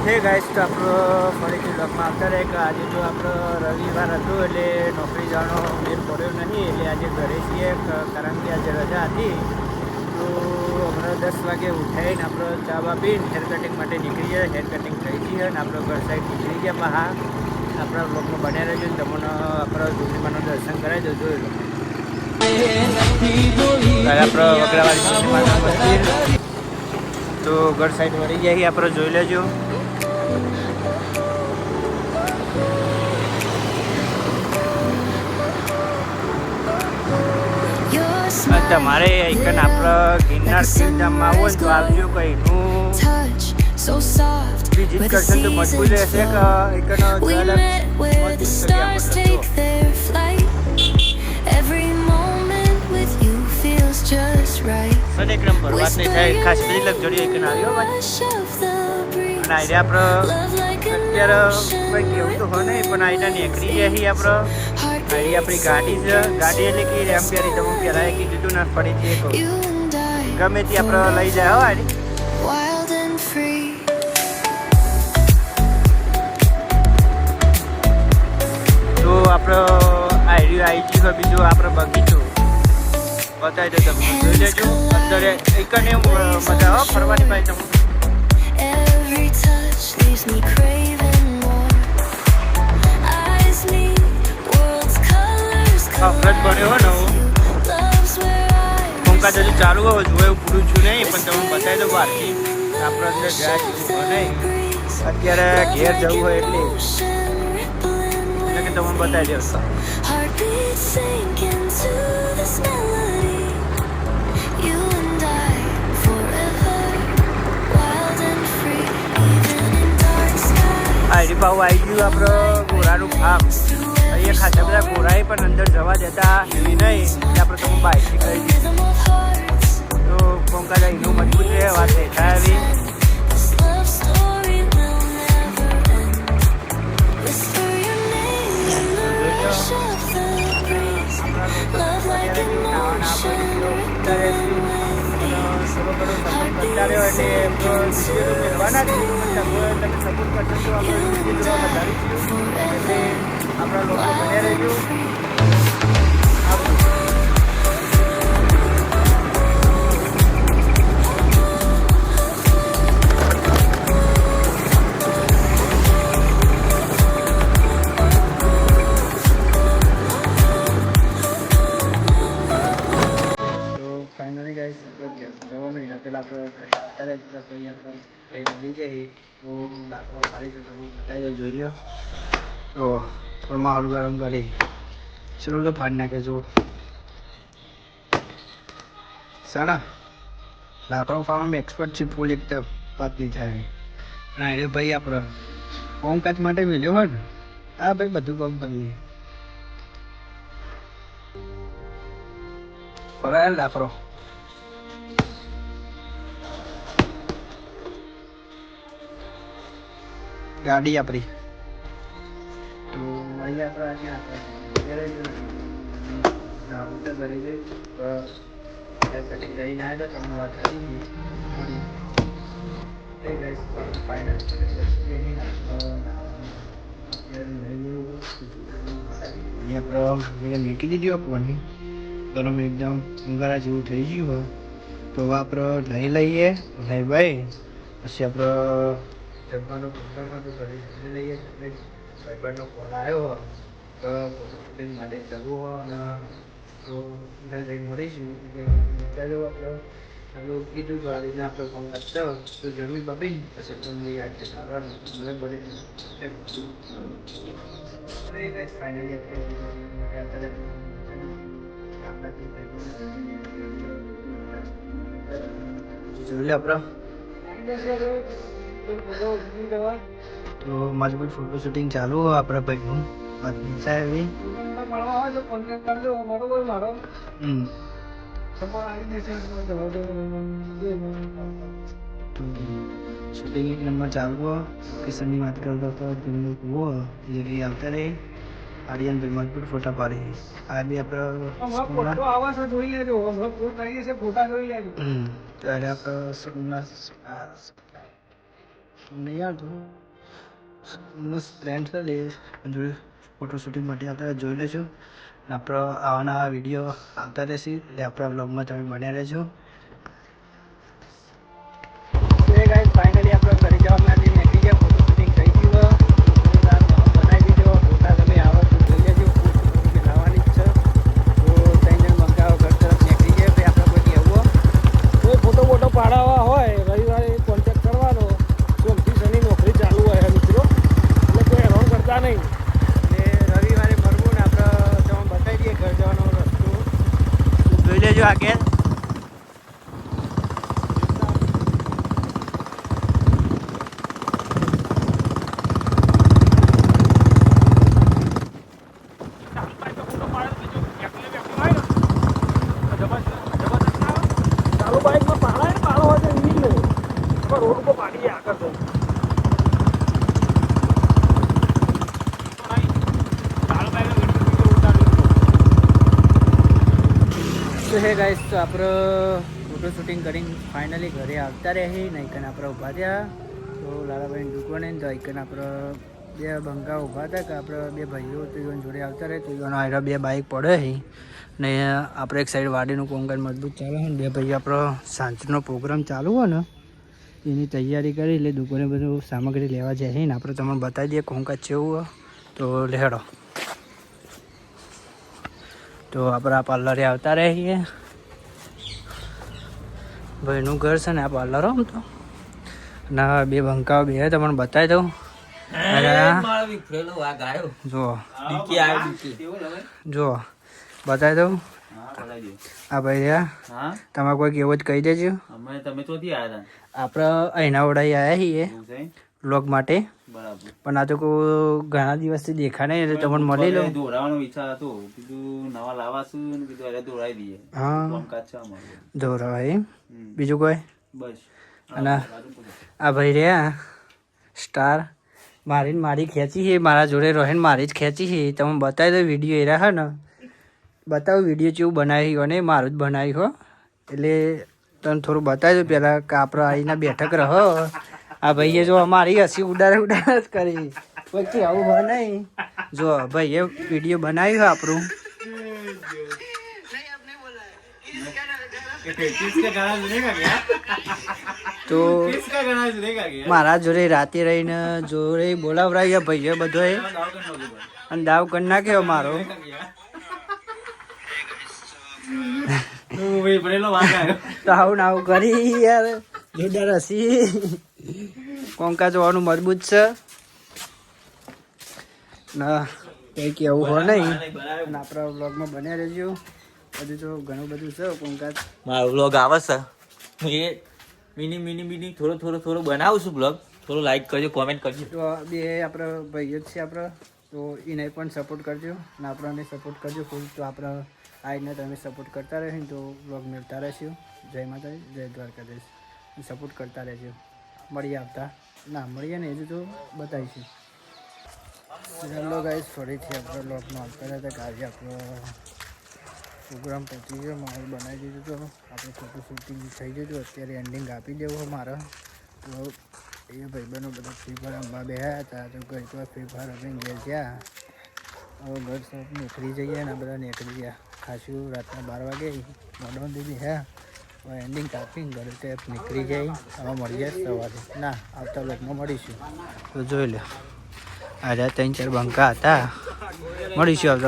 હે ગાઈસ, તો આપણો ફરીથી બ્લોગમાં આવતા રહે કે આજે જો આપણો રવિવાર હતું એટલે નોકરી જવાનો મેળ પડ્યો નહીં, એટલે આજે ઘરે છીએ કારણ કે આજે રજા હતી. તો હમણાં 10 વાગે ઉઠાઈને આપણો ચા બા પીને હેર કટિંગ માટે નીકળી જાય. હેર કટિંગ થઈ ગઈ અને આપણો ઘર સાઈડ નીકળી ગયા. પણ હા, આપણા બ્લોગમાં બન્યા રહેજો ને તમને આપણા તુલસીમાનું દર્શન કરાવી દો. જોઈ લો આપણો વગડાવાળી તુલસીમાનું મંદિર. તો ઘર સાઈડ વળી જાય આપણે જોઈ લેજો. તમારે એકન આપણે ગિરનાર ધામમાં આવો ને તો આવજો. કંઈનું વિઝિટ કરશે તો મજબૂત રહેશે કે એકન સનેક્રમ પર્વતની સાઈડ ખાસ બધી લગજોડી એકન આવ્યો અને આઈડિયા આપણે અત્યારે કંઈ કેવું તો હોય નહીં, પણ આઈડિયા નીકળી જાય આપણે આઈડિયા આપણી ગાડી છે. ગાડી એટલે કે રેમ પહેરી તમે પહેલાં કીધું હતું ને ફરીથી એક ગમે તે આપણે લઈ જાય હો આડી. તો આપણે આઈડિયા આવી ગયું. બીજું આપણે બગીચો બતાવી દો, તમે જોઈ લેજો. અંદર એકને મજા હો ફરવાની ભાઈ તમે. ફ્રજ બન્યો હોય ને કામકાજ હજુ ચાલુ હોય, જો એવું પૂરું છું નહીં, પણ તમે બતાવી દો બહારથી આપણે અંદર જાય જેવું નહીં. અત્યારે ઘેર જવું હોય એટલે કે તમે બતાવી દો. આઈડી પાવ આવી ગયું આપણે ઘોડાનું ફાર્મ. અહીંયા ખાસા બધા ઘોડાએ પણ અંદર જવા દેતા એવી નહીં, આપણે તમે બાઇકથી કરી દીધું. તો કોંકાજ એનું મજબૂત રહે વાત દેખાય આવી. આપણા લોકો બન્યા રહેજો. ફાઇનલી ગાઈસ જવા મહિના પહેલાં આપણે રસોઈ મળી જાય તો દાખલો સારી રીતે બતાવી જોઈ લો. તો થોડું માહોલ ગરમ કરી ચલો તો ફાડી નાખે. જો સારા લાકડો ફાર્મ એક્સપર્ટ છે, ફૂલ એકદમ પાતળી થાય. ના એ ભાઈ આપણે કોમકાજ માટે મળ્યો હોય ને, હા ભાઈ બધું કામ કરીએ. ફરાય લાકડો ગાડી આપણી. તો અહીંયા આપણે કરી દઈ લઈને આવ્યા તો તમે વાત કરી મૂકી દીધી આપણને ગરમ એકદમ અંગારા જેવું થઈ ગયું હોય તો આપણે લઈ લઈએ. લઈ ભાઈ પછી આપણે જમવાનું ઘરે લઈએ. ભાઈબંધનો ફોન આવ્યો તો ફોટો માટે જવું હોય અને તો જઈને મળીશું. ચાલો આપણે કીધું ગાડીને આપણે ફોન કરતો તો જમી બપી પછી તમને યાદ છે ફાઇનલી જોઈ લે આપણે તો મજબૂત ફોટો શૂટિંગ ચાલુ હોય આપણે ભાઈનું એવી શૂટિંગ એક નંબર ચાલુ હોય. લોકેશનની વાત કરતો હતો તેમનું કૂવો જેવી આવતા રહી. આર્યન ભાઈ મજબૂત ફોટા પાડી. આ બી આપણે ત્યારે આપણે નહીં આવતું મસ્ત ફ્રેન્ડ છે એ જોડે ફોટો શૂટિંગ માટે આવતા જોઈ લેજો. આપણો આવા નવા વિડીયો આવતા રહેશે એટલે આપણા બ્લોગમાં તમે બન્યા રહેજો. ફાઇનલી આપણે ઘરે જવા માટે નીકળી ગયા. ફોટો શૂટિંગ થઈ ગયું બનાવી દીધો. ફોટા તમે આવો તો જોઈ લેજો. લાવવાની જ છે તો 3 જણ મંગાવો ઘર તરફ નીકળી જાય. ભાઈ આપણે કોઈ આવો કોઈ ફોટો પાડાવવા હોય રવિવારે કોન્ટેક્ટ કરવાનો. સોમથી શનિ નોકરી ચાલુ હોય મિત્રો, એટલે કોઈ હેરાન કરતા નહીં. અને રવિવારે મળવું ને આપણે તમે બતાવી દઈએ ઘર જવાનો રસ્તો જોઈ લેજો આગળ. ચાલુ બાઇકમાં પાડો હોય તો એવી નહીં રોડ ઉપર પાડી જાય આગળ તો. તો હે ગાઈસ, તો આપણે ફોટો શૂટિંગ કરીને ફાઇનલી ઘરે આવતા રહે. નહીં કને આપણે ઊભા થયા તો લાલાભાઈની દુકાને તો આઈકન આપણે બે બંકા ઊભા હતા કે આપણે બે ભાઈઓ તો ઈવન જોડે આવતા રહે. તો ઈવન આયરા બે બાઇક પડે છે ને આપણે એક સાઈડ વાડીનું કોંકણ મજબૂત ચાલે છે ને બે ભાઈ આપણો સાંજનો પ્રોગ્રામ ચાલુ હોય ને એની તૈયારી કરી એટલે દુકાને બધું સામગ્રી લેવા જાય ને આપણે તમને બતાવી દઈએ કોંકાજ જેવું હોય તો લેડો. તો આપણે આ પાર્લરે આવતા રહીએ. ભાઈનું ઘર છે ને આ પાર્લર આમ તો ના બે બંકાઓ બે તમને બતાવી દઉં. જો બતાવી દઉં આ ભાઈ રહ્યા. તમારે કોઈ કેવો જ કહી દેજો. આપણે અહીંના વડાઈ આવ્યા છીએ વ્લોગ માટે, પણ આ તો ઘણા દિવસથી દેખા નહીં એટલે તમને મળી લો. દોરાવાનો વિચાર હતો, કીધું નવા લાવાશું ને કીધું અરે દોરાઈ દઈએ. હા દોરાવાય. બીજું કોઈ બસ. અને આ ભાઈ રહ્યા સ્ટાર મારી ખેંચી છે મારા જોડે રોહેન મારી જ ખેંચી છે. તમે બતાવી દો વિડીયો એરા હે ને બતાવો વિડીયો કેવું બનાવ્યું અને મારું જ બનાવ્યું હો એટલે તને થોડું બતાવી દો પહેલાં કે આપણે આવીને બેઠક રહો. આ ભાઈએ જો અમારી હસી ઉડાડે જ કરી પછી આવું હોય નહીં. જો ભાઈએ વિડીયો બનાવ્યું હોય આપણું તો મારા જોડે રાતે રહીને જોડે બોલાવરાય ભાઈએ બધો અને દાવ કરી નાખ્યો મારો. તો આવું આવું કરી યાર જોરદાર હસી. કોંકા જોવાનું મજબૂત છે ના કંઈ કેવું હોય નહીં. અને આપણા વ્લોગમાં બન્યા રહેજો. હજુ તો ઘણું બધું છે કોંકા. મારો વ્લોગ આવે છે, હું એ મિની થોડો બનાવું છું બ્લોગ. થોડું લાઈક કરજો, કોમેન્ટ કરજો. તો બે આપણે ભાઈઓ જ છે આપણે, તો એને પણ સપોર્ટ કરજો અને આપણને સપોર્ટ કરજો ફૂલ. તો આપણે આઈને તમે સપોર્ટ કરતા રહેશો ને તો વ્લોગ મળતા રહેશું. જય માતાજી, જય દ્વારકાધીશ. સપોર્ટ કરતા રહેજો. મળીએ આવતા ના મળીએ ને હજુ તો બતાવીશું. ચાલો ગાઈસ, ફરીથી આપણે વ્લોગમાં આવતા રહેતા કે આજે આપણો પ્રોગ્રામ પતી ગયો. મારું બનાવી દીધું તો આપણે ફોટો શૂટિંગ થઈ ગયું. અત્યારે એન્ડિંગ આપી દેવું મારે. તો એ ભાઈબંધો બધા ફ્રી ફાયર રમવા બેહ્યા હતા. તો ઘર તો ફ્રી ફાયર રમીને ગયા ત્યાં હવે ઘર સબ નીકળી જઈએ ને બધા નીકળી ગયા. ખાસું રાતના 12 વાગે મોડો દીધી હે હવે એન્ડિંગ કાપીને ઘરે ટેપ નીકળી જાય. હવે મળી જાય સવારે ના આવતા લોકમાં મળીશું. તો જોઈ લો આજે 3-4 બંકા હતા. મળીશું આવતા